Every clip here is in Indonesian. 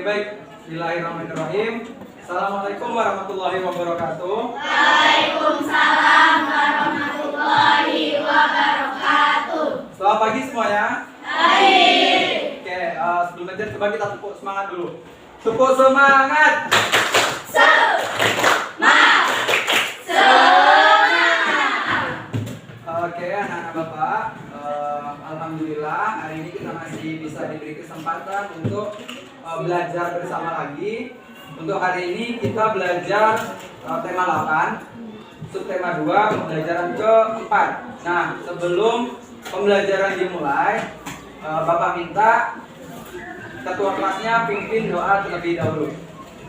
baik. Bismillahirrahmanirrahim. Assalamualaikum warahmatullahi wabarakatuh. Waalaikumsalam warahmatullahi wabarakatuh. Selamat pagi semuanya. Baik. Oke, sebelum belajar coba kita tepuk semangat dulu. Tepuk semangat. Semangat. Oke, anak-anak Bapak. Alhamdulillah hari ini kita masih bisa diberi kesempatan untuk belajar bersama lagi. Untuk hari ini kita belajar tema 8, subtema 2, pembelajaran keempat. Nah, sebelum pembelajaran dimulai, Bapak minta ketua kelasnya pimpin doa terlebih dahulu.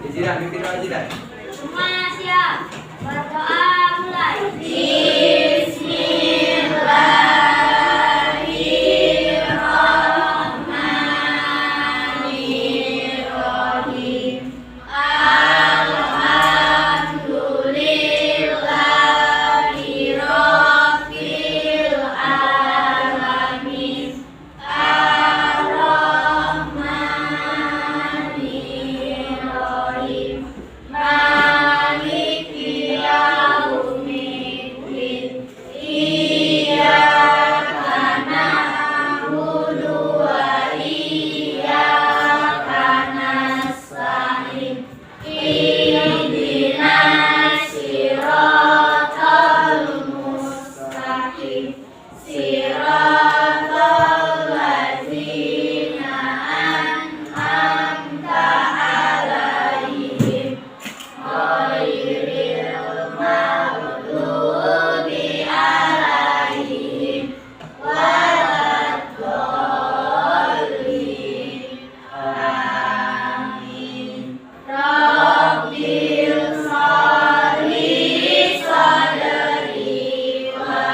Izinkan pimpin doa, izinkan. Semuanya siap. Berdoa mulai. Bismillahirrahmanirrahim. Alhamdulillahi rabbil alamin. Ar-Rahmanirrahim. Maliki yaumiddin. Iyyaka na'budu wa iyyaka nasta'in. Ihdinas siratal mustaqim. Siratal ladzina an'amta 'alaihim ghairil maghdubi 'alaihim waladdallin. Amin. Rabbil sholli sadri wa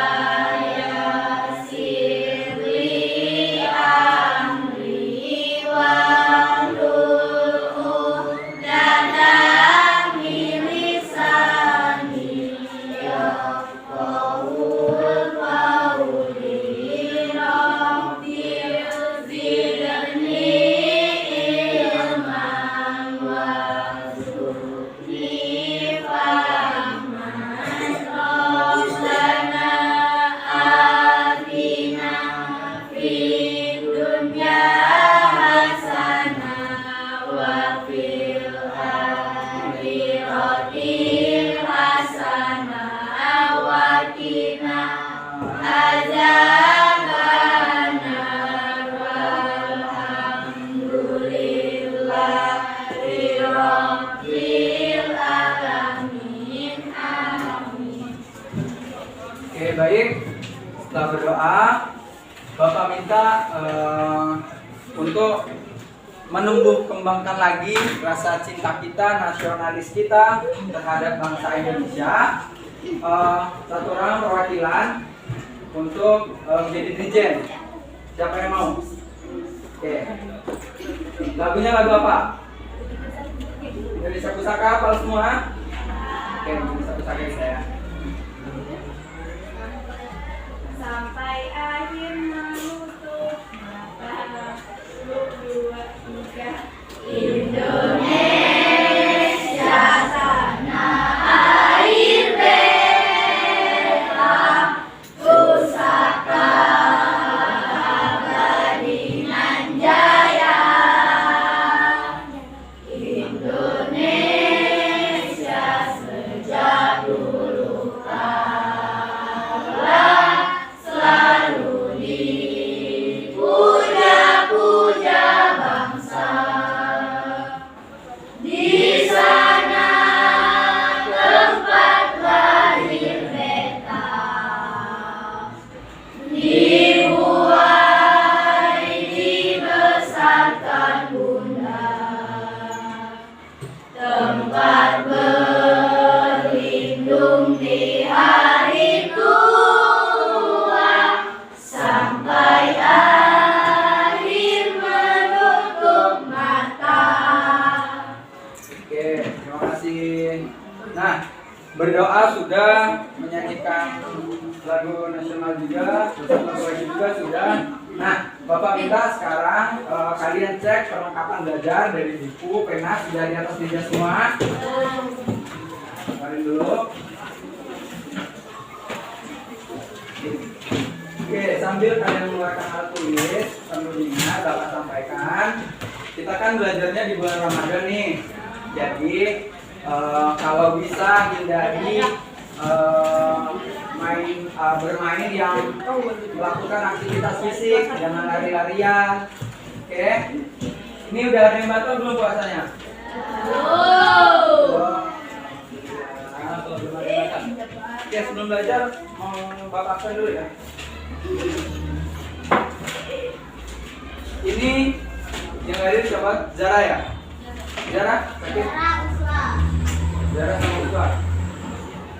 yassir li amri wahlul 'uqdatam min lisani yafqahul qawli. Rabbil zidni ilman warzuqni fahman. Rabbana atina fid dunya hasanah wa fil akhirati hasanah wa qina azabannar. Walhamdulillahi rabbil alamin. Amin. Oke, baik. Setelah berdoa, Bapak minta untuk menumbuh kembangkan lagi rasa cinta kita, nasionalis kita terhadap bangsa Indonesia. Satu orang perwakilan untuk menjadi dirjen. Siapa yang mau? Oke. Lagunya lagu apa? Indonesia Pusaka, hafal semua? Oke, Indonesia Pusaka saya. Sampai akhir menutup mata. 1, 2, 3. Indonesia tanah air beta, pusaka abadi nan jaya. Indonesia sejak dulu kala selalu dipuja-puja bangsa. Di sana tempat lahir beta, dibuai dibesarkan bunda. Tempat berlindung di hari tua, sampai akhir menutup mata. Oke, terima kasih. Nah, berdoa sudah, menyanyikan lagu nasional juga, bersama keluarga juga sudah. Nah, Bapak minta sekarang kalian cek perlengkapan belajar dari buku, pena sudah di atas meja semua. Kemarin dulu. Oke, sambil kalian mengeluarkan alat tulis, sambil ingat Bapak sampaikan, kita kan belajarnya di bulan Ramadan nih. Jadi kalau bisa hindari bermain yang melakukan aktivitas fisik, jangan lari-larian. Oke, ini udah ada yang batal belum puasanya? Oke, sebelum belajar mau Bapak absen dulu ya. Ini yang hadir siapa? Zara ya? Zara? Sakit? Zara sama Uswa.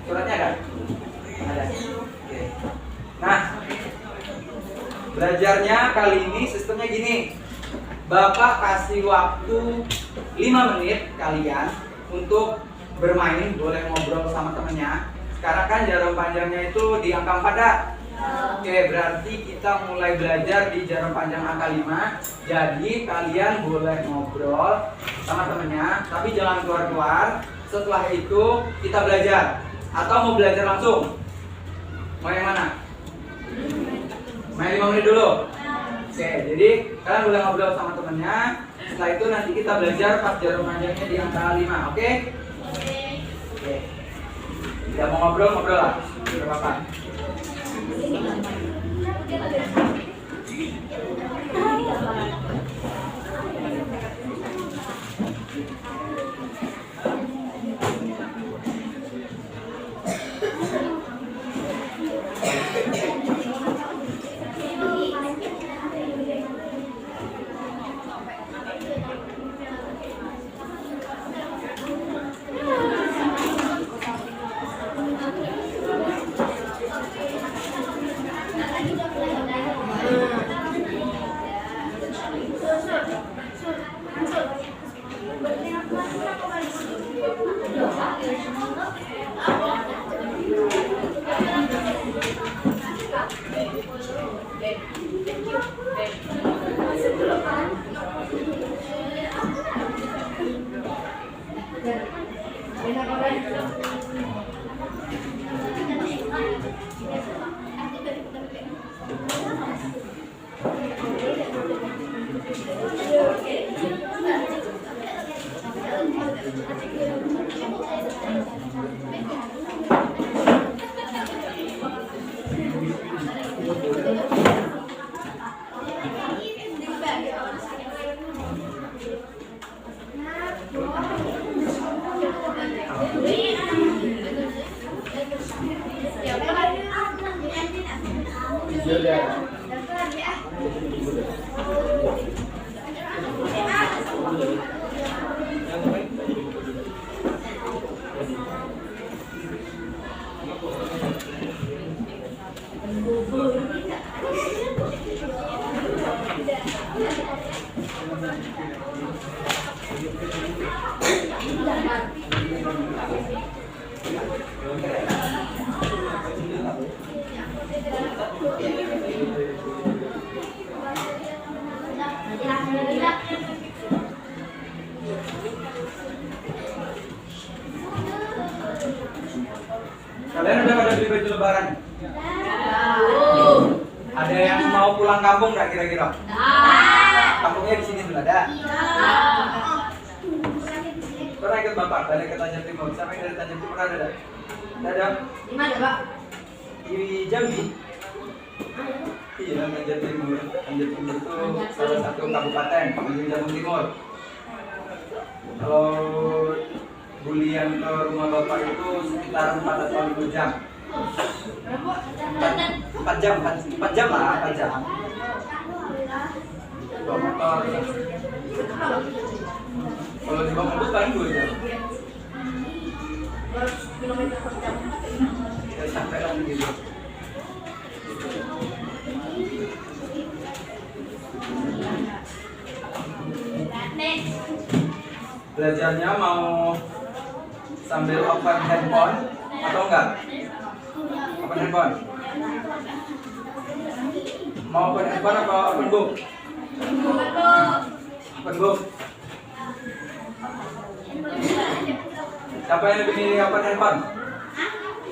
Suratnya ada? Ada. Oke. Nah, belajarnya kali ini sistemnya gini. Bapak kasih waktu 5 menit kalian untuk bermain, boleh ngobrol sama temennya. Sekarang kan jarum panjangnya itu di angka 4 dah. Oke, berarti kita mulai belajar di jarum panjang angka 5. Jadi kalian boleh ngobrol sama temennya, tapi jangan keluar-keluar. Setelah itu kita belajar. Atau mau belajar langsung? Mau yang mana? Main 5 menit dulu. Oke, jadi kalian boleh ngobrol sama temennya. Setelah itu nanti kita belajar pas jarum panjangnya di angka 5. Oke? Oke. Tidak mau ngobrol lah. Tidak apa-apa. Kalian udah pada beli baju lebaran? Ada yang mau pulang kampung nggak kira-kira? Kampungnya di sini sudah ada. Pernah ikut Bapak balik ke Tanjung Timur? Siapa yang dari Tanjung Timur ada? Ada. Di mana, Pak? Di Jambi. Iya, Tanjung Timur. Tanjung Timur itu salah satu kabupaten di Jambi Timur. Kalau bulian ke rumah Bapak itu sekitar 4 atau 5 jam. 4 jam lah, 4 jam. Bawa motor. Kalau di bawah mobil paling 2 jam. Ya sampai lah gitu. Belajarnya mau sambil open handphone atau enggak? Open handphone. Mau open handphone apa open book? Open book. Siapa yang lebih milih open handphone?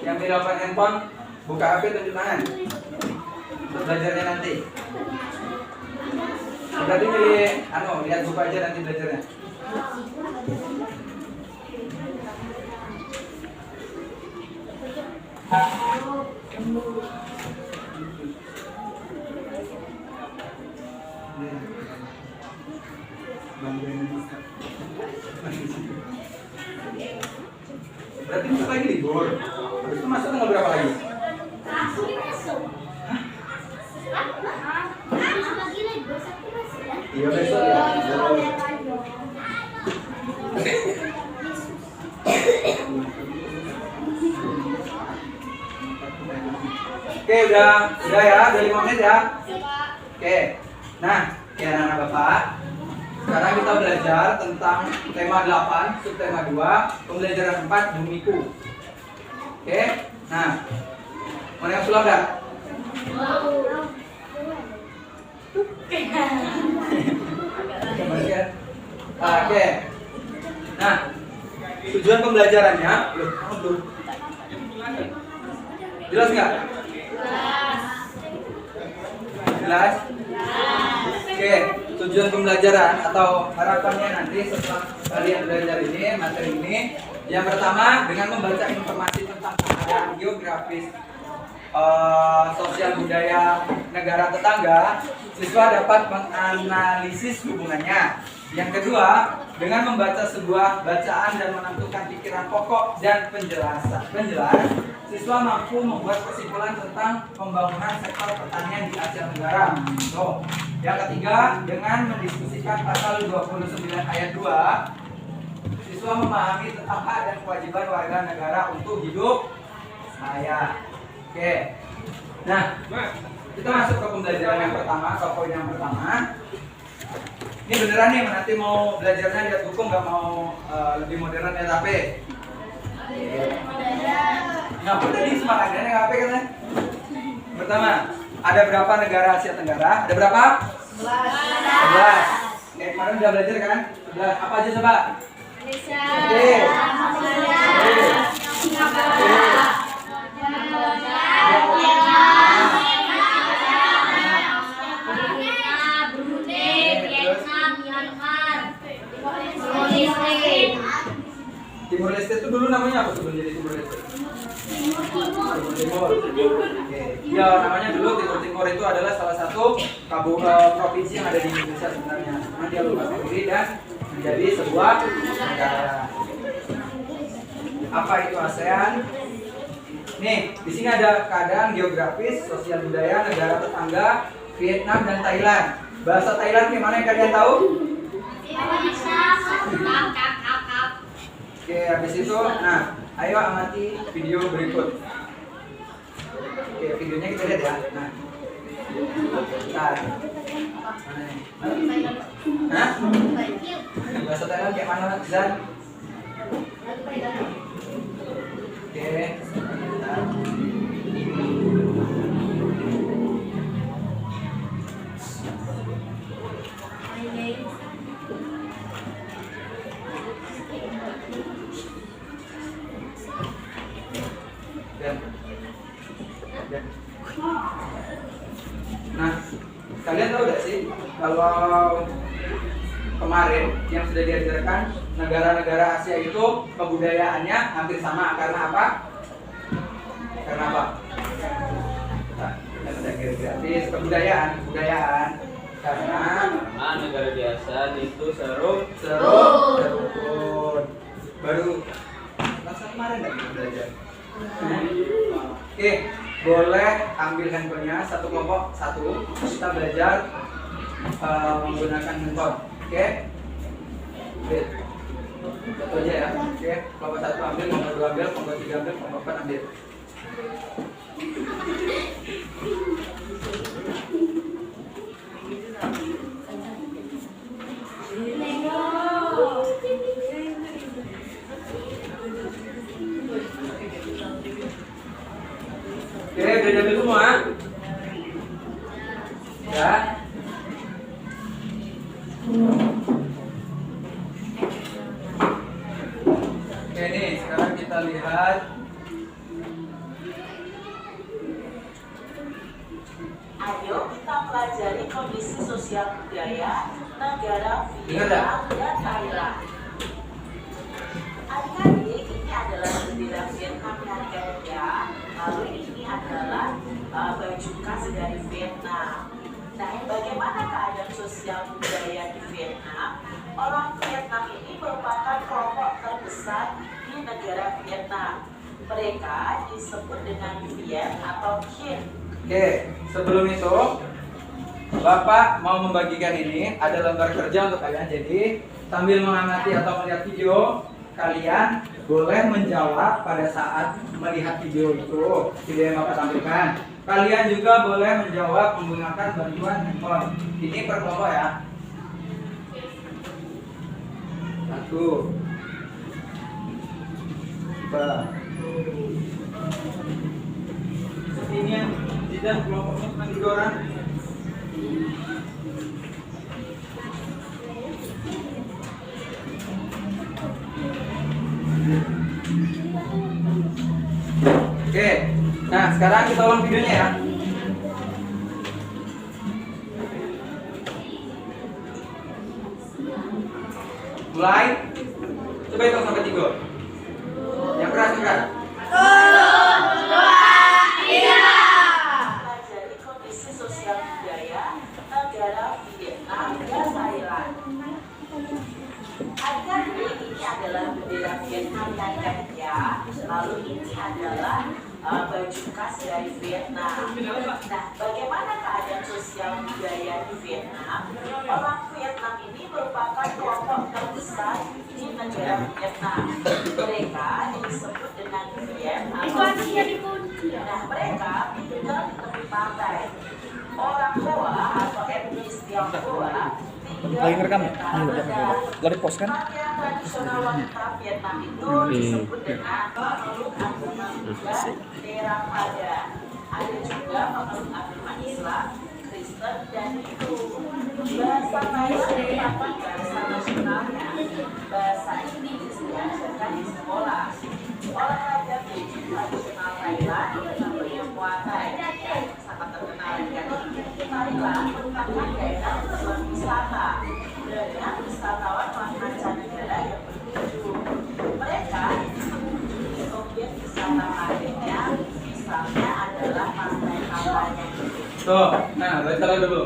Yang milih open handphone, buka HP tunjuk tangan. Untuk belajarnya nanti. Berarti milih, lihat buku aja nanti belajarnya. Berarti besok lagi libur. Habis itu masuk tanggal berapa lagi? Iya besok ya. Oke, udah ya, udah 5 menit ya. Oke. Nah, ya anak-anak Bapak, sekarang kita belajar tentang tema 8, subtema 2, pembelajaran 4 Bumiku. Oke. Nah, mau yang sulap enggak? Oke. Nah, tujuan pembelajarannya, jelas nggak? Jelas? Oke, tujuan pembelajaran atau harapannya nanti setelah kalian belajar ini, materi ini, yang pertama dengan membaca informasi tentang keadaan geografis, sosial budaya negara tetangga, siswa dapat menganalisis hubungannya. Yang kedua, dengan membaca sebuah bacaan dan menentukan pikiran pokok dan penjelas, siswa mampu membuat kesimpulan tentang pembangunan sektor pertanian di Asia Tenggara. Yang ketiga, dengan mendiskusikan pasal 29 ayat 2, siswa memahami tentang hak dan kewajiban warga negara untuk hidup layak. Oke. Nah, kita masuk ke pembelajaran yang pertama, ke poin yang pertama. Ini beneran nih, nanti mau belajarnya lihat buku, nggak mau lebih modern lihat HP. Ngapain tadi semangatnya nih HP kan? Pertama, ada berapa negara Asia Tenggara? Ada berapa? 11. Kemarin udah belajar kan? 11. Apa aja coba? Indonesia. Timur Leste itu dulu namanya apa sebelum jadi Timur Leste? Timur. Ya, namanya dulu Timur itu adalah salah satu provinsi yang ada di Indonesia sebenarnya. Cuma dia lupa sendiri dan menjadi sebuah negara. Apa itu ASEAN? Nih, di sini ada keadaan geografis, sosial budaya negara tetangga, Vietnam dan Thailand. Bahasa Thailand gimana yang kalian tahu? Oke, habis itu, nah, ayo amati video berikut. Oke, videonya kita lihat ya. Nah, Hah? Bahasa Thailand kayak mana, Zan? Oke, nah, kalian tahu gak sih kalau kemarin yang sudah diajarkan negara-negara Asia itu kebudayaannya hampir sama karena apa? Karena apa? Nah, ada geografis, kebudayaan karena negara biasa itu serukun. Baru masa kemarin lagi belajar. Oke, boleh ambil handphonenya satu kelompok satu. Kita belajar menggunakan handphone. Oke. Satu aja ya. Oke, kelompok satu ambil, kelompok dua ambil, kelompok tiga ambil, kelompok empat ambil. Oke, udah diambil semua. Oke nih, sekarang kita lihat. Ayo kita pelajari kondisi sosial budaya negara Dengar Vietnam dan Thailand. Adik-adik, ini adalah bendera Vietnam yang ganda. Lalu ini adalah baju khas dari Vietnam. Nah, bagaimana keadaan sosial budaya di Vietnam? Orang Vietnam ini merupakan kelompok terbesar di negara Vietnam. Mereka disebut dengan Viet atau Kin. Oke, sebelum itu Bapak mau membagikan ini ada lembar kerja untuk kalian. Jadi sambil mengamati atau melihat video, kalian boleh menjawab pada saat melihat video itu, video yang Bapak tampilkan. Kalian juga boleh menjawab menggunakan bantuan handphone. Ini per kelompok ya. 1 2 ini yang Zidan kelompoknya cuma 3 orang. Oke, nah sekarang kita ulang videonya ya. Mulai. Coba hitung sampai 3. Yang keras, yang keras. Pelajari kondisi sosial budaya negara Vietnam dan Thailand. Adik-adik, ini adalah bendera Vietnam yang ganda. Lalu ini adalah baju khas dari Vietnam. Nah, bagaimana keadaan sosial budaya di Vietnam? Orang Vietnam ini merupakan kelompok terbesar di negara Vietnam. Mereka disebut dengan Viet atau Viet. Nah, mereka tinggal di tepi pantai. Orang Hoa atau etnis Tionghoa Lagi ngerekam ya? Gak di post kan? pakaian tradisional wanita Vietnam itu disebut dengan pemeluk agama Buddha Theravada. Ada juga pemeluk agama Islam, Kristen, dan Hindu. Bahasa Thailand merupakan bahasa nasionalnya. Bahasa ini diajarkan di sekolah. Olahraga fisik tradisional Thailand namanya Muay Thai. Sangat terkenal kan? Thailand merupakan daerah tujuan wisata dengan wisatawan mancanegara yang berkunjung. Mereka mengunjungi objek wisata lainnya, misalnya adalah pantai-pantainya. Tuh, nah baca dulu.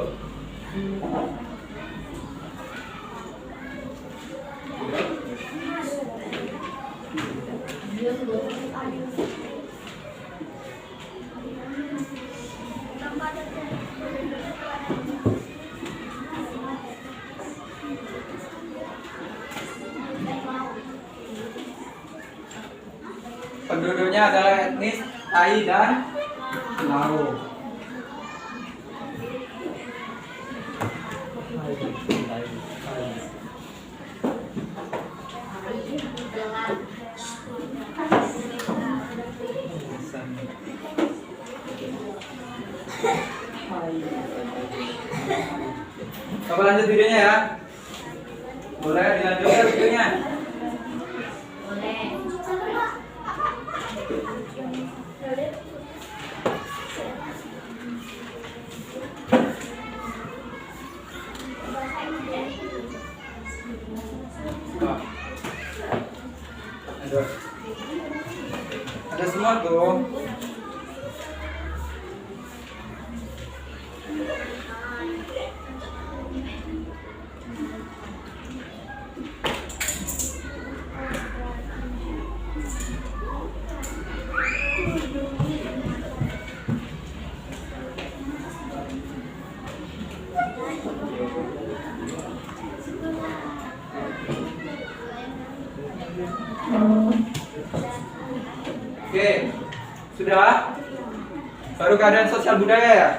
Penduduknya adalah etnis Thai dan Lao. Coba lanjut videonya ya. Boleh dilanjutkan videonya. Ada semua tuh. Oke, sudah? Baru keadaan sosial budaya ya?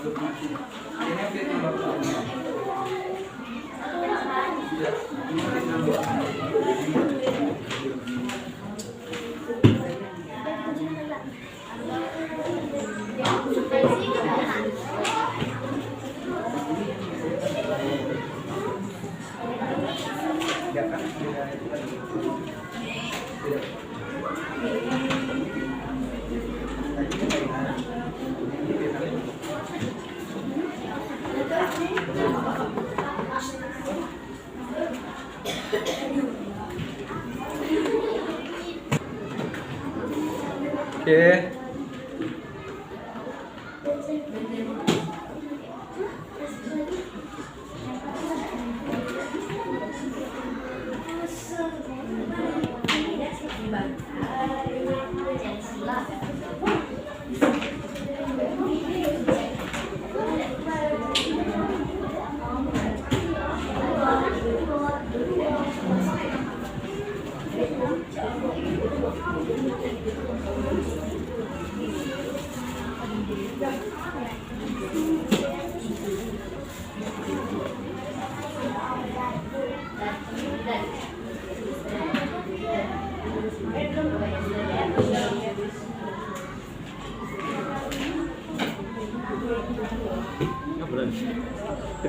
Ini Vietnam Bapak. Ya, ini Vietnam Bapak. Ya kan, Oke.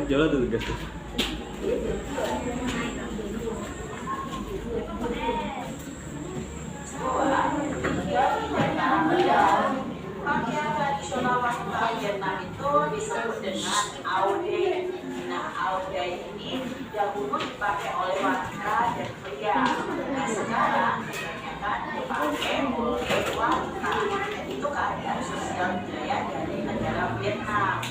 Jalan tuh guys. Pakaian tradisional wanita Vietnam itu disebut dengan aude. Nah, aude ini dahulu dipakai oleh wanita dan pria. Nah, sekarang kebanyakan dipakai oleh wanita. Itu keadaan sosial budaya dari negara Vietnam.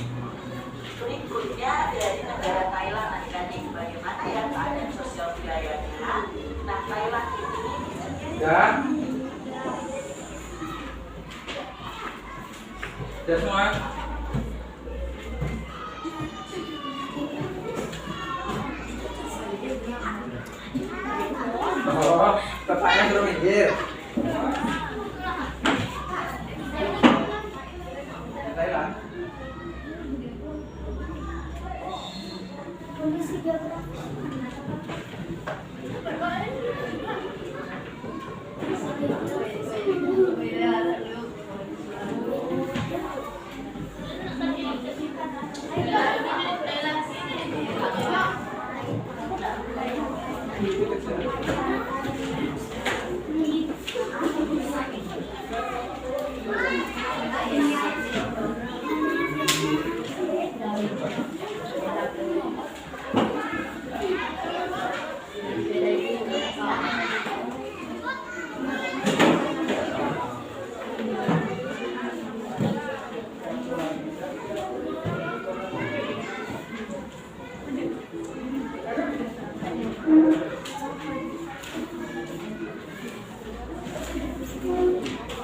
Berikutnya dari negara Thailand, adik-adik, bagaimana ya keadaan sosial budayanya? Nah, Thailand ini Ya. Ya semua. Oh, bapaknya suruh minggir. Thailand.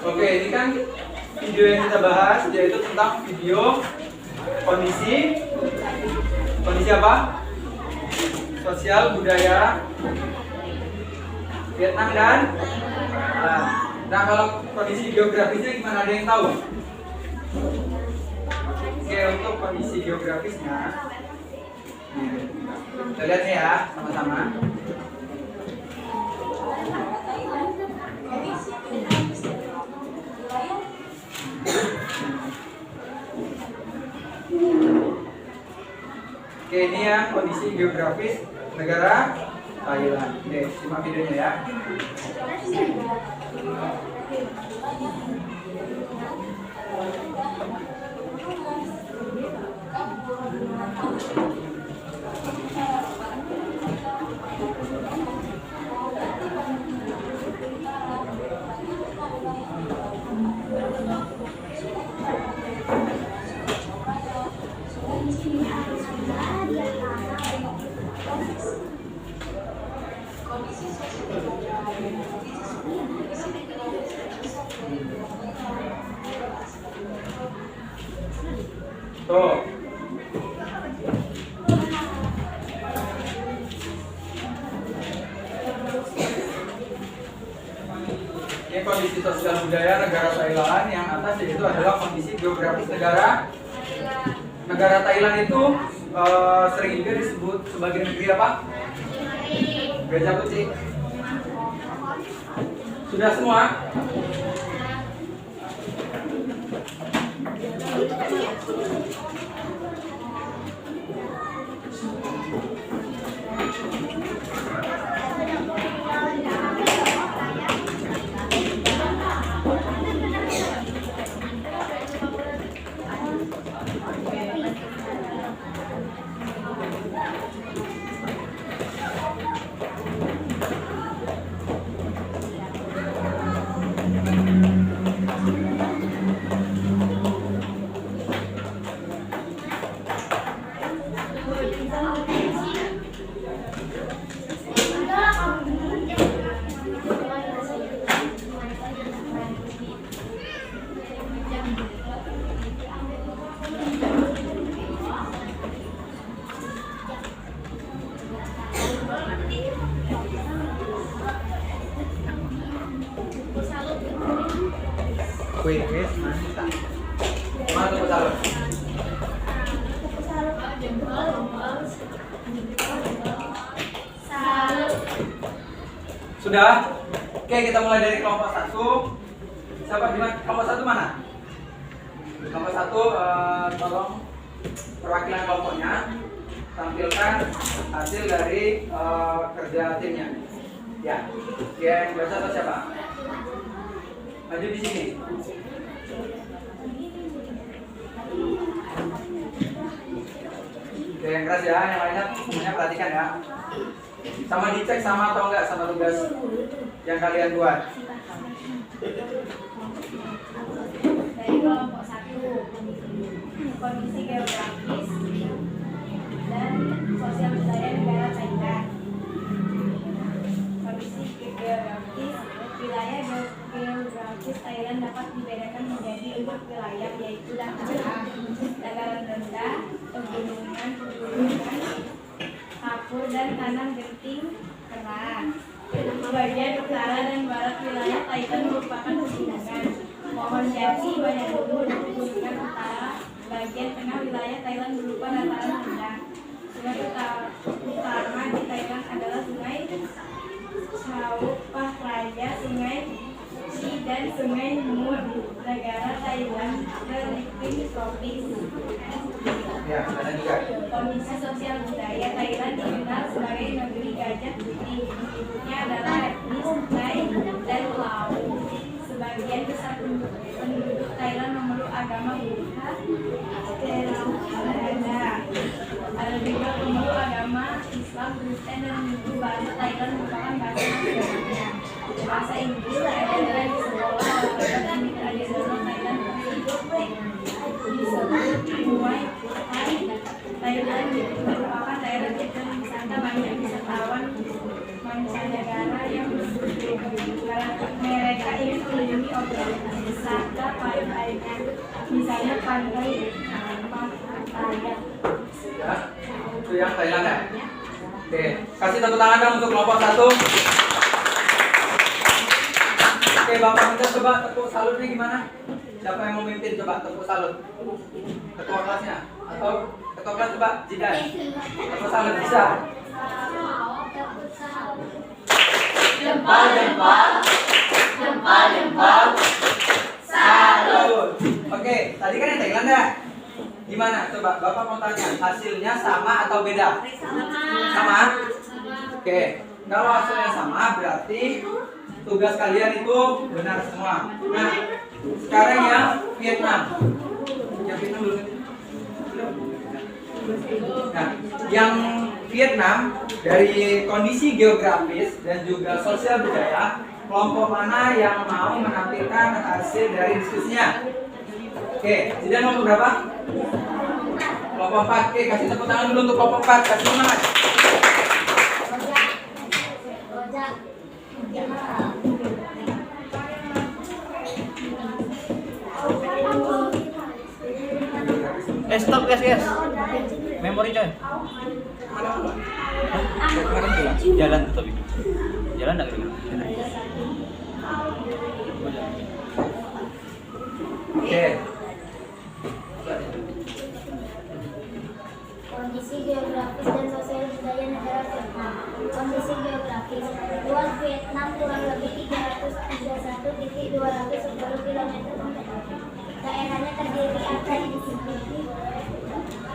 Oke, ini kan video yang kita bahas yaitu tentang video kondisi apa? Sosial budaya Vietnam dan nah kalau kondisi geografisnya gimana, ada yang tahu? Oke, untuk kondisi geografisnya kita lihat nih ya sama-sama. Oke, ini ya kondisi geografis negara Thailand. Oke, simak videonya ya. Tuh. Ini kondisi sosial budaya negara Thailand, yang atas yaitu adalah kondisi geografis negara negara Thailand itu sering juga disebut sebagai negeri apa? Gajah putih. Sudah semua? Wait, mana tepuk salut? Sudah? Oke, kita mulai dari kelompok 1. Siapa di mana? Kelompok 1 mana? Kelompok 1, tolong perwakilan kelompoknya tampilkan hasil dari kerja timnya. Ya, yang baca atau siapa? Maju di sini. Oke, yang keras ya, yang lainnya semuanya perhatikan ya. Sama dicek sama atau enggak sama tugas yang kalian buat. Dari kelompok 1, kondisi geografis dan sosial budaya negara Thailand. Kondisi geografis, wilayah geografis Thailand dapat dibedakan menjadi 4 wilayah, yaitu dataran, dataran rendah, pegunungan, kapur dan tanah genting keras. Bagian utara dan barat wilayah Thailand merupakan pegunungan, pohon jati, banyak gunung dan pegunungan utara. Bagian tengah wilayah Thailand berupa dataran rendah. Sungai utama di Thailand adalah Sungai Chao Phraya Raya, Sungai Chi dan Sungai Mut. Negara Thailand beriklim tropis. Ya, ada juga. Kondisi sosial budaya Thailand dikenal sebagai negeri gajah putih. Penduduknya adalah etnis Thai dan Lao. Sebagian besar penduduk Thailand memeluk agama Buddha. Ada juga pemeluk agama Islam, Kristen dan Hindu. Bahasa Thailand merupakan bahasa nasionalnya. Bahasa Inggris adalah di sekolah olahraga ini tradisional Thailand disebut Muay Thai. Thailand merupakan daerah tujuan wisata banyak wisatawan mancanegara yang mereka ingin mengunjungi objek wisata lainnya, misalnya pantai Pattaya. Ya, itu yang Thailand ya. Oke, kasih tepuk tangan dong untuk kelompok 1. Oke, Bapak minta coba tepuk salutnya gimana? Siapa yang mau mimpin coba tepuk salut? Ketua kelasnya atau ketua kelas coba Jidan. Tepuk salut bisa. Jempol, jempol, jempol, jempol. Salut. Oke, tadi kan yang Thailand ya. Gimana? Coba Bapak mau tanya, hasilnya sama atau beda? Sama? Oke, kalau hasilnya sama berarti tugas kalian itu benar semua. Nah, sekarang yang Vietnam. Yang Vietnam belum. Nah, yang Vietnam dari kondisi geografis dan juga sosial budaya, kelompok mana yang mau menampilkan hasil dari diskusinya? Oke, jadi nomor berapa? Kelompok 4. Oke, kasih tepuk tangan dulu untuk kelompok 4. Kasih semangat. Stop guys. Memori coy. Jalan tuh tapi. Jalan enggak gitu. Oke. Kondisi geografis dan sosial budaya negara Vietnam. Kondisi geografis. Luas Vietnam kurang lebih 331.210 km². Daerahnya terdiri atas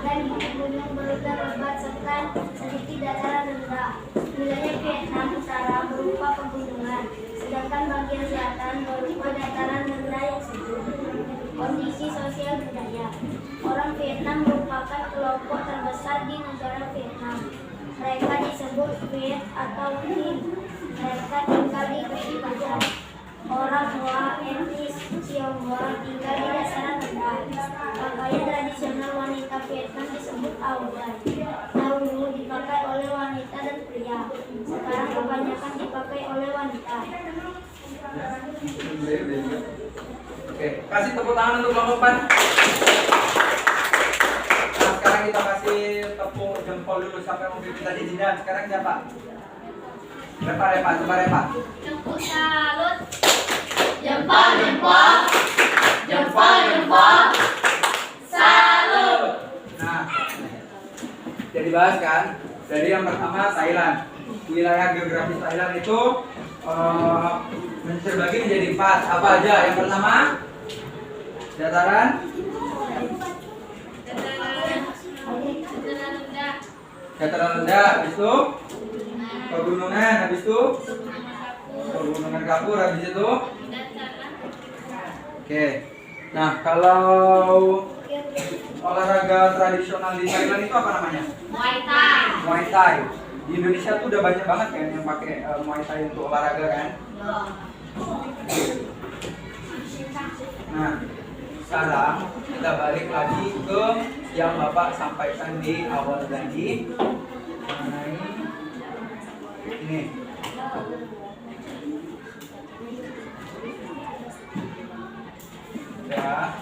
dan gunung berlumpur lebat serta sedikit dataran rendah. Wilayah Vietnam Utara berupa pegunungan, sedangkan bagian selatan berupa dataran rendah yang subur. Kondisi sosial budaya. Orang Vietnam merupakan kelompok terbesar di negara Vietnam. Mereka disebut Viet atau Minh. Mereka tinggal di tepi pasar. Orang Hoa etnis Tionghoa tinggal di dataran rendah. Pakaian tradisional wanita Vietnam disebut áo dài. Dahulu dipakai oleh wanita dan pria. Sekarang kebanyakan dipakai oleh wanita. Oke, kasih tepuk tangan untuk kelompok 4. Nah, sekarang kita kasih tepuk jempol dulu siapa yang mau bikin tadi Jidan. Sekarang siapa? Repa. Jempol salut. Jempol. Salut. Nah, jadi bahas kan. Jadi yang pertama Thailand. Wilayah geografis Thailand itu terbagi menjadi 4. Apa aja? Yang pertama dataran rendah, habis itu pegunungan, habis itu pegunungan kapur, habis itu oke. Nah, kalau olahraga tradisional di Thailand itu apa namanya? Muay Thai. Di Indonesia tuh udah banyak banget kan yang pakai Muay Thai untuk olahraga kan? Nah, sekarang kita balik lagi ke yang Bapak sampaikan di awal tadi mengenai ini. Ya.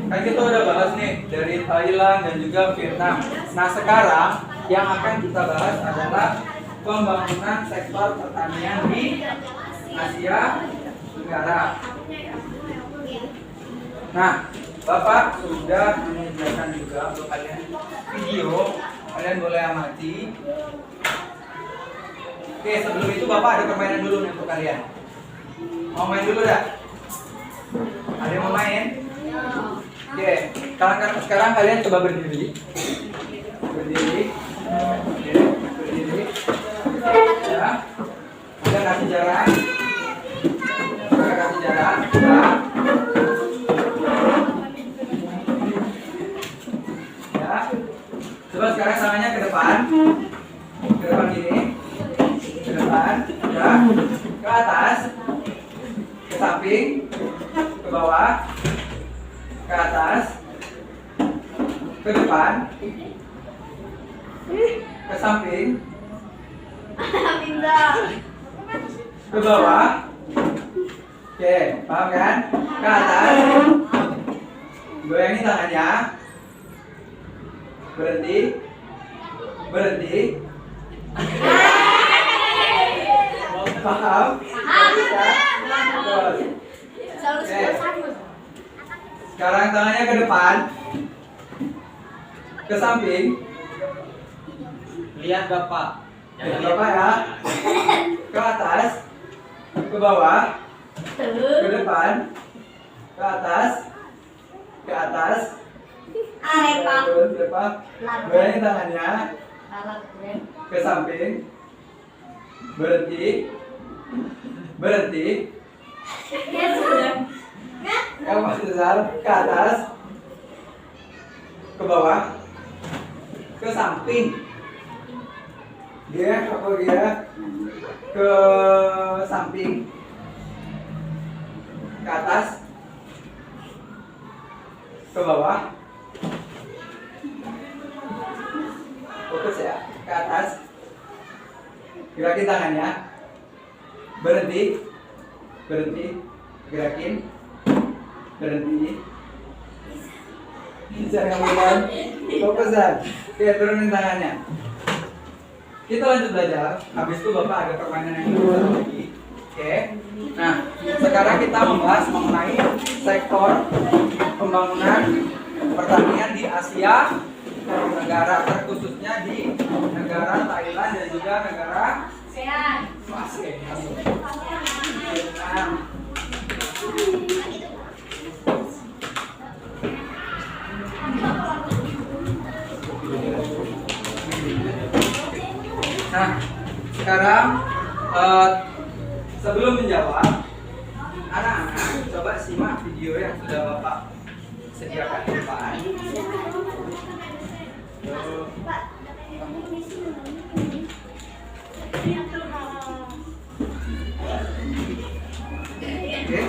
Kan kita udah bahas nih dari Thailand dan juga Vietnam. Nah, sekarang yang akan kita bahas adalah pembangunan sektor pertanian di Asia Tenggara. Nah, Bapak sudah menyediakan juga untuk kalian video, kalian boleh amati. Oke, sebelum itu Bapak ada permainan dulu nih untuk kalian. Mau main dulu dah? Ada yang mau main? Oke, sekarang kalian coba berdiri. Berdiri. Ya. Kita kasih jarak. Ya. Coba sekarang tangannya ke depan. Ke depan gini. Ke depan, ya. Ke atas. Ke samping. Ke bawah. Ke atas, ke depan, ke samping, ke bawah. Oke, paham kan? Ke atas, goyangin tangannya, berhenti, paham? Oke. Sekarang tangannya ke depan, ke samping, Lihat Bapak. lihat Bapak ya, ke atas, ke bawah, ke depan, ke atas, turun, ke depan, goyangin tangannya, ke samping, berhenti, yang besar, ke atas, ke bawah, ke samping, dia ke samping, ke bawah. Fokus ya, ke atas. Gerakin tangannya. Berhenti. Berhenti. Gerakin. Berhenti. Jangan bilang. Fokusan. Oke, turunin tangannya. Kita lanjut belajar. Habis itu Bapak ada permainan yang lebih lagi. Oke. Nah, sekarang kita membahas mengenai sektor pembangunan pertanian di Asia Tenggara, terkhususnya di negara Thailand dan juga negara ASEAN. Vietnam. Nah, sekarang sebelum menjawab, anak-anak coba simak video yang sudah Bapak sediakan di depan. Oke,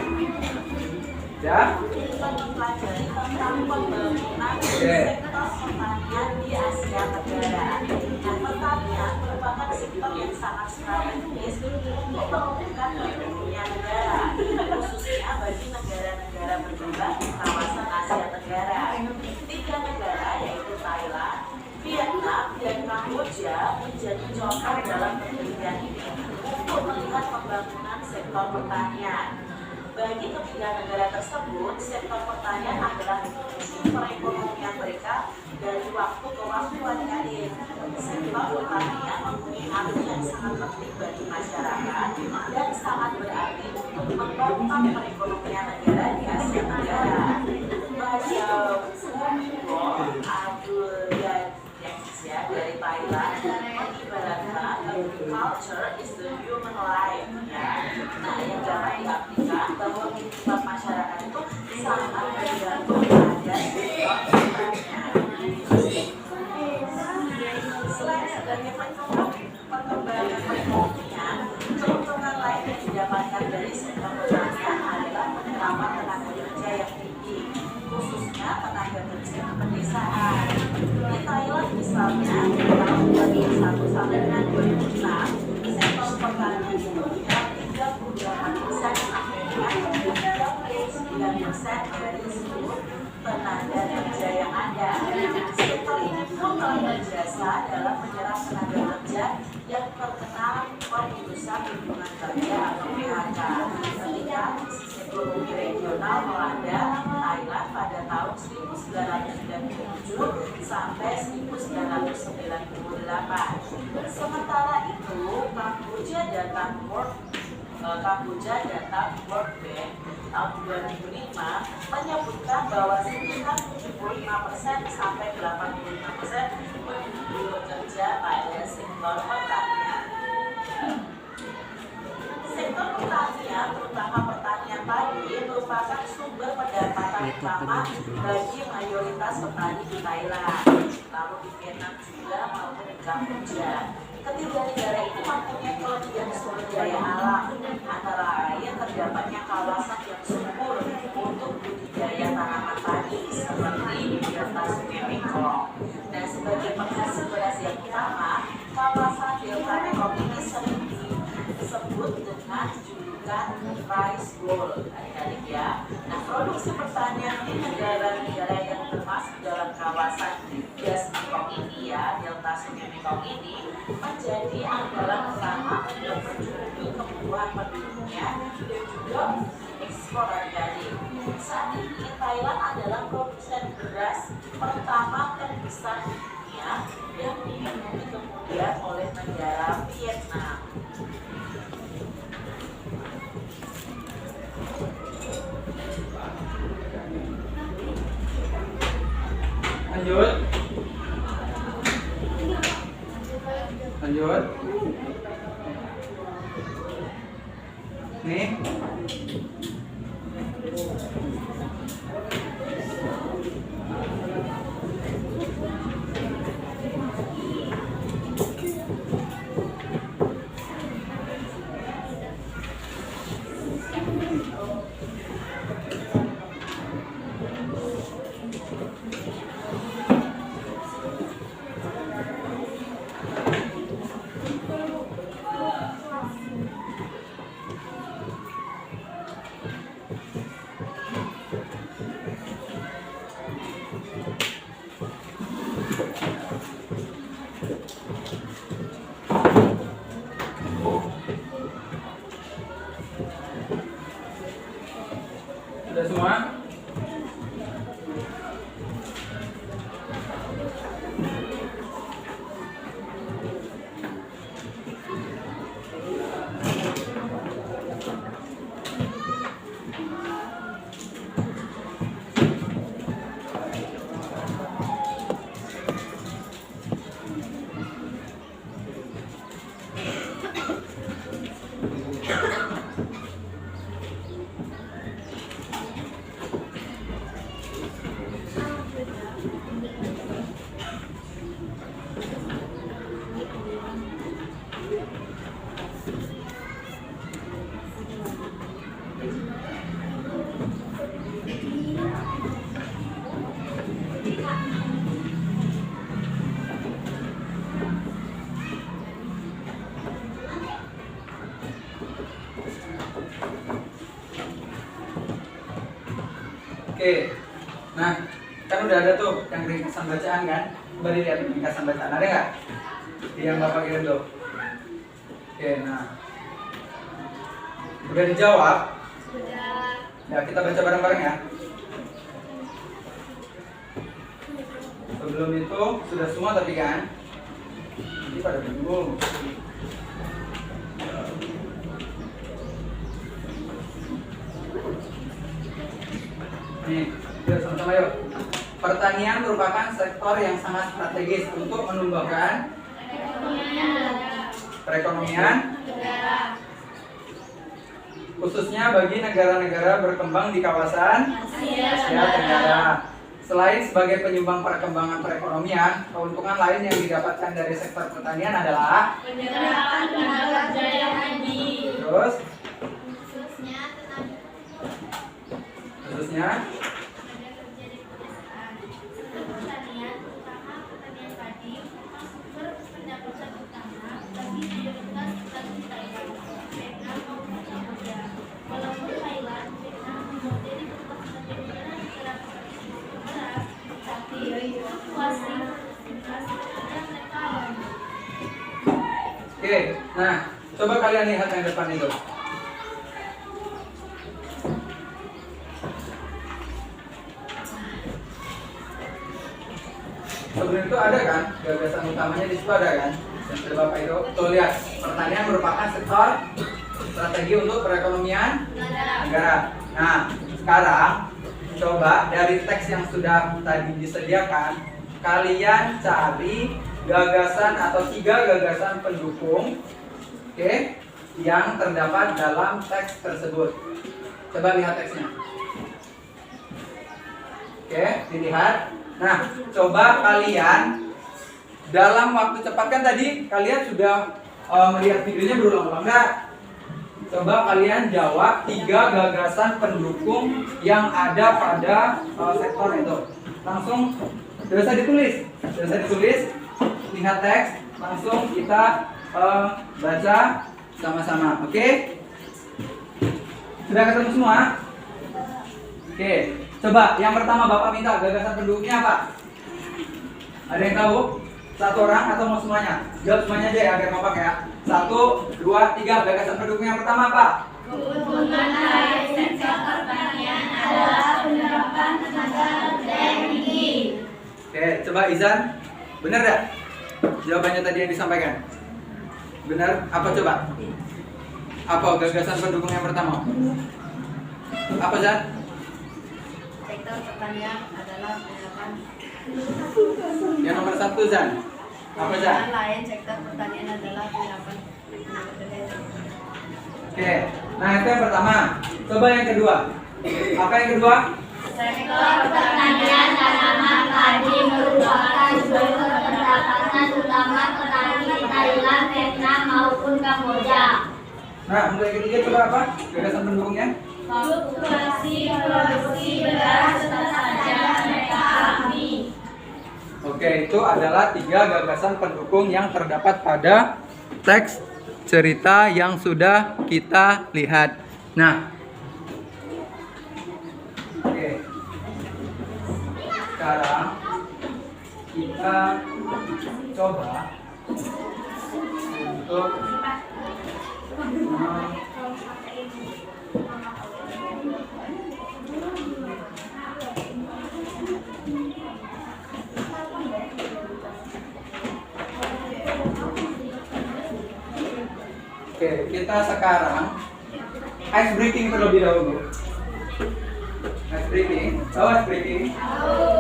ya. Mempelajari tentang pembangunan sektor pertanian di Asia Tenggara. Dan pertanian merupakan sektor yang sangat strategis untuk menumbuhkan perekonomian negara, khususnya bagi negara-negara berkembang di kawasan Asia Tenggara. 3 negara yaitu Thailand, Vietnam, dan Kamboja menjadi contoh dalam penelitian ini untuk melihat pembangunan sektor pertanian. Bagi ketiga negara tersebut, sektor pertanian adalah fungsi perekonomian mereka dari waktu ke waktu adik-adik. Sektor pertanian mempunyai arti yang sangat penting bagi masyarakat dan sangat berarti untuk menopang perekonomian negara di Asia Tenggara. Bagi Abdul ya, dari Thailand mengibaratkan agriculture is the human life ya. Nah, yang dapat diartikan bahwa kehidupan masyarakat itu sangat bergantung pada sektor pertanian. Selain sebagai perkembangan perekonomian, keuntungan lain yang didapatkan dari sektor pertanian adalah penerapan tenaga kerja yang tinggi, khususnya tenaga kerja pedesaan. Di Thailand misalnya, tahun 2001 sampai dengan 2006, sektor pertanian itu menyerap 38% dengan 39% dari seluruh tenaga kerja yang ada. Sektor ini pun telah berjasa dalam menyerap tenaga kerja yang terkena pemutusan hubungan kerja atau PHK ketika krisis ekonomi regional melanda Thailand pada tahun 1997 sampai 1998. Sementara itu, Kamboja data World Bank tahun 2005 menyebutkan bahwa sekitar 75% sampai 85% penduduk bekerja pada sektor pertanian. Sektor pertanian, terutama pertanian padi, merupakan sumber pendapatan utama bagi mayoritas petani di Thailand, lalu di Vietnam juga maupun di Kamboja. Ketiga negara itu mempunyai kelebihan sumber daya alam, antara lain terdapatnya kawasan yang subur untuk budidaya tanaman padi seperti di delta Sungai Mekong. Dan sebagai penghasil beras yang utama, kawasan delta Mekong ini sering disebut dengan julukan rice bowl, adik-adik ya. Nah, produksi pertanian di negara-negara yang termasuk dalam kawasan gas Mekong ini ya, delta Sungai Mekong ini menjadi andalan utama untuk mencukupi kebutuhan penduduknya dan juga ekspor adik-adik. Saat ini Thailand adalah produsen beras pertama terbesar di dunia yang diikuti kemudian oleh negara Vietnam. Lanjut. Lanjut. Nih. Sudah semua? Oke, nah kan udah ada tuh yang ringkasan bacaan kan? Coba dilihat ringkasan bacaan, ada nggak? Yang Bapak kirim tuh. Oke, nah udah dijawab? Ya kita baca bareng-bareng ya. Sebelum itu sudah semua tapi kan? Ini pada bingung. Nih, yuk sama-sama yuk. Pertanian merupakan sektor yang sangat strategis untuk menumbuhkan perekonomian khususnya bagi negara-negara berkembang di kawasan Asia Tenggara. Selain sebagai penyumbang perkembangan perekonomian, keuntungan lain yang didapatkan dari sektor pertanian adalah penyerapan tenaga kerja yang tinggi. terus khususnya khususnya pertanian, terutama pertanian padi, sumber pendapatan utama bagi mayoritas petani Thailand, Vietnam maupun Kamboja. Walaupun Thailand, Vietnam, Kamboja di tempat sebagai negara negara tapi situasi yang mereka alami. Oke, nah coba kalian lihat yang depan itu. Sebelum itu ada kan gagasan utamanya di situ ada kan? Yang dari Bapak itu. Tuh lihat, pertanian merupakan sektor strategi untuk perekonomian negara. Nah, sekarang coba dari teks yang sudah tadi disediakan, kalian cari gagasan atau 3 gagasan pendukung, oke, yang terdapat dalam teks tersebut. Coba lihat teksnya. Oke, dilihat. Nah, coba kalian dalam waktu cepat, kan tadi kalian sudah melihat videonya berulang-ulang nggak? Coba kalian jawab 3 gagasan pendukung yang ada pada sektor itu. Langsung, tidak usah ditulis, lihat teks, langsung kita baca sama-sama. Oke? Sudah ketemu semua? Oke. Coba yang pertama Bapak minta gagasan pendukungnya apa? Ada yang tahu? 1 orang atau mau semuanya? Jawab semuanya aja ya biar kompak ya. 1, 2, 3 gagasan pendukung yang pertama apa? Keuntungan dari sektor pertanian adalah penyerapan tenaga kerja yang tinggi. Oke, coba Izan, benar gak? Jawabannya tadi yang disampaikan. Benar? Apa coba? Apa gagasan pendukung yang pertama? Apa Zan? Sektor pertanian adalah penyerapan Yang nomor 1 Zan. Apa Zan? lain sektor pertanian adalah penyerapan tenaga kerja yang tinggi. Oke, nah itu yang pertama. Coba yang kedua. Apa yang kedua? Sektor pertanian tanaman padi merupakan sumber pendapatan utama petani Thailand, Vietnam maupun Kamboja. Nah, untuk yang ketiga coba apa? Gagasan pendukungnya? Fluktuasi produksi beras tetap saja mereka alami. Oke, itu adalah 3 gagasan pendukung yang terdapat pada teks cerita yang sudah kita lihat. Nah, oke. Sekarang kita coba untuk kita sekarang ice breaking terlebih dahulu. Ice breaking, tahu ice breaking?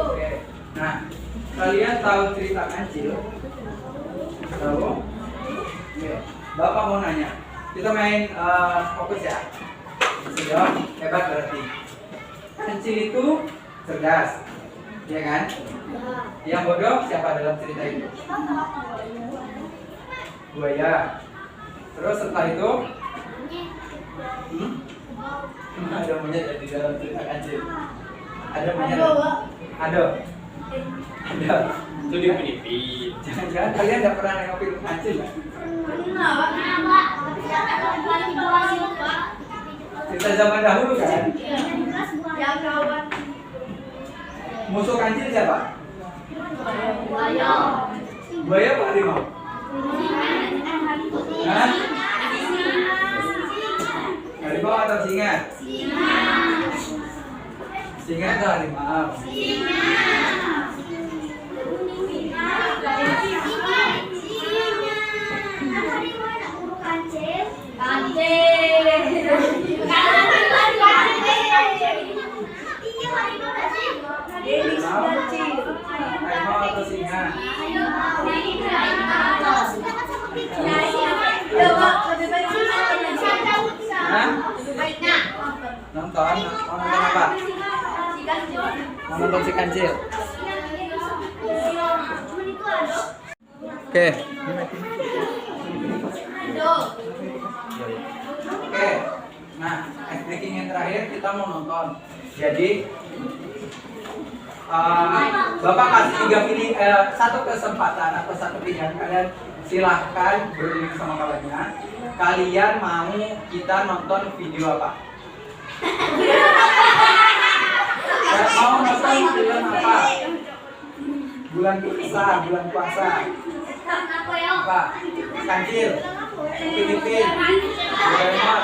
Oke. Nah, kalian tahu cerita kancil? Tahu? Oke. Bapak mau nanya. Kita main fokus ya. Sudah hebat berarti. Kancil itu cerdas, ya kan? Yang bodoh siapa dalam cerita itu? Buaya. Terus setelah itu, ada monyet di dalam cerita kancil. Ada monyet. Ada. Itu di Filipina. Jangan-jangan kalian nggak pernah nengok film kancil ya? Cerita zaman dahulu kan? Musuh kancil siapa? Buaya apa harimau? Hah? Harimau atau singa? Singa atau harimau? Harimau atau singa? Hah? Nonton? Mau nonton apa? Mau nonton si kancil? Oke. Oke. Nah, ice breaking yang terakhir kita mau nonton. Jadi Bapak kasih 3 pilih, satu kesempatan atau satu pilihan, kalian silahkan berdiri sama kawannya. Kalian mau kita nonton video apa? Mau nonton film apa? Bulan puasa. Apa? Kancil, Filipin, Doraemon.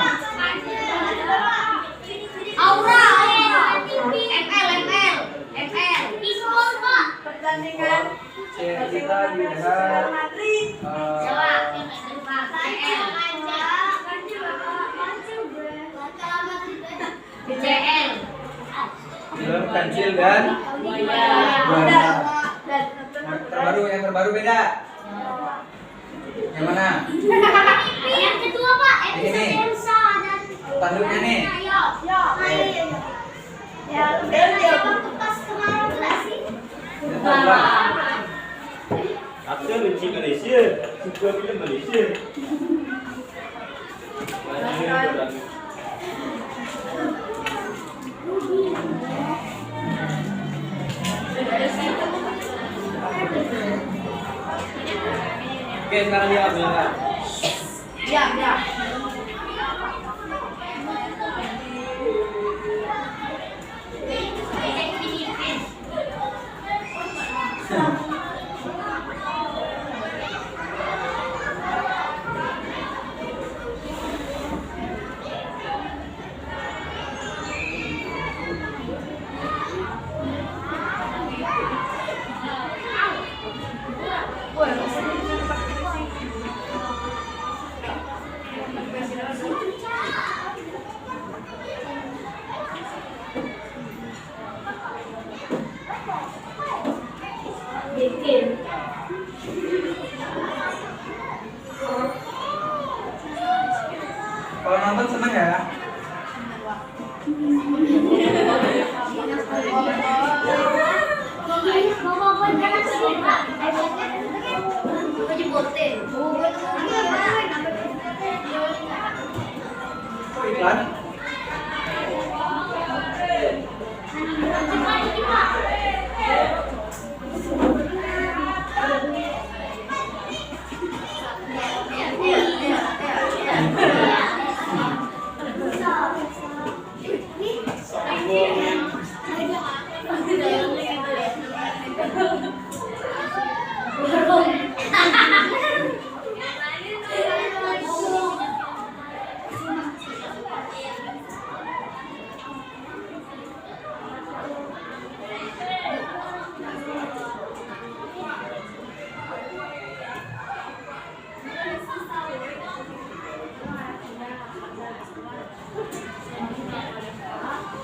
Pertandingan Kita lihat film kancil dan buaya. Yang terbaru beda. Yang mana? Yang kedua Pak, Ini. Elsa dan Tanduknya nih. Ya, pas kemarin enggak sih? Yang terbaru. Aku benci Malaysia, suka film Malaysia. Oke, sekarang dia ambil. Ya. Bikin. Kalau nonton seneng ya? Iklan?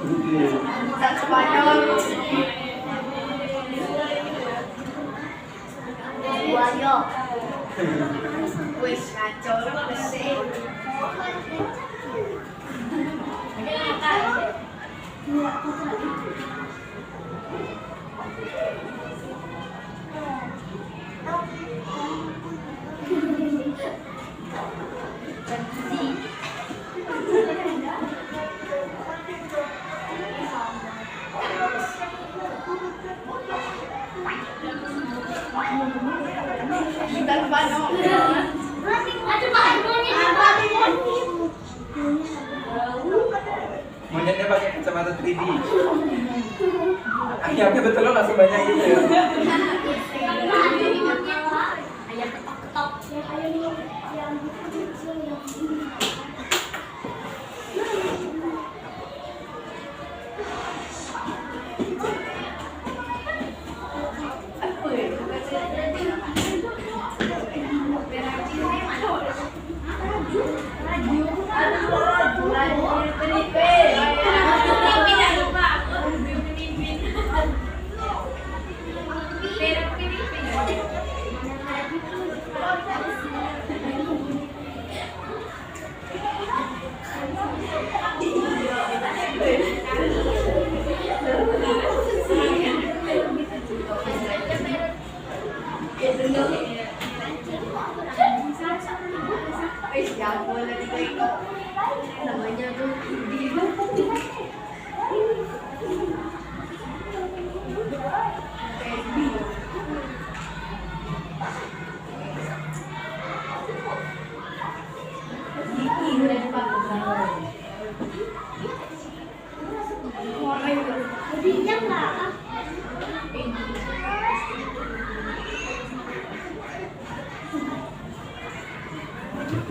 Bukan Spanyol. Buayo. Wis ngaco wis sih. Bukan Spanyol. Monyetnya pakai kacamata 3D. Ayamnya betul lo langsung banyak gitu ya. Ayam ketok-ketok. Namanya tuh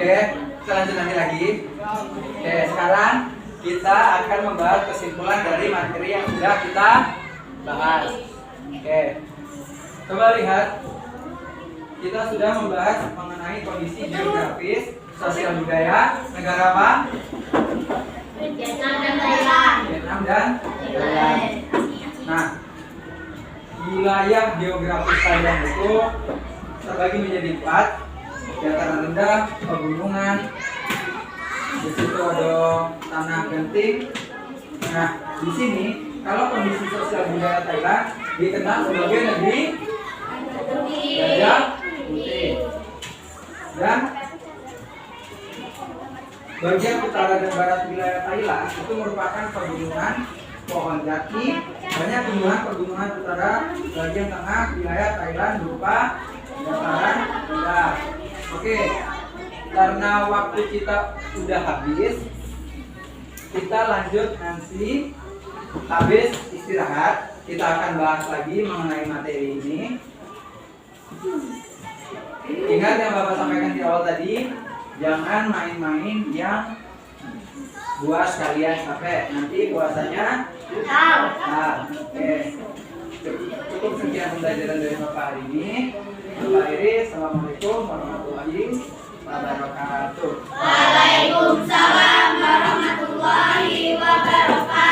Oke, kita lanjut nanti lagi. Oke, sekarang kita akan membahas kesimpulan dari materi yang sudah kita bahas. Oke, coba lihat. Kita sudah membahas mengenai kondisi geografis, sosial budaya, negara apa? Vietnam dan Thailand. Vietnam dan Thailand. Nah, wilayah geografis Thailand itu terbagi menjadi 4. Dataran rendah, pegunungan, di situ ada tanah genting. Nah, di sini kalau kondisi sosial budaya Thailand dikenal sebagai negeri Gajah Putih. Dan bagian utara dan barat wilayah Thailand itu merupakan pegunungan pohon jati. Banyak pegunungan utara bagian tengah wilayah Thailand berupa dataran rendah. Oke, karena waktu kita sudah habis, kita lanjut nanti habis istirahat. Kita akan bahas lagi mengenai materi ini. Ingat yang Bapak sampaikan di awal tadi, jangan main-main yang buat kalian capek. Nanti puasanya oke. Cukup sekian pembelajaran dari Bapak hari ini. Bapak Iris, Assalamualaikum warahmatullahi wabarakatuh. Waalaikumsalam warahmatullahi wabarakatuh.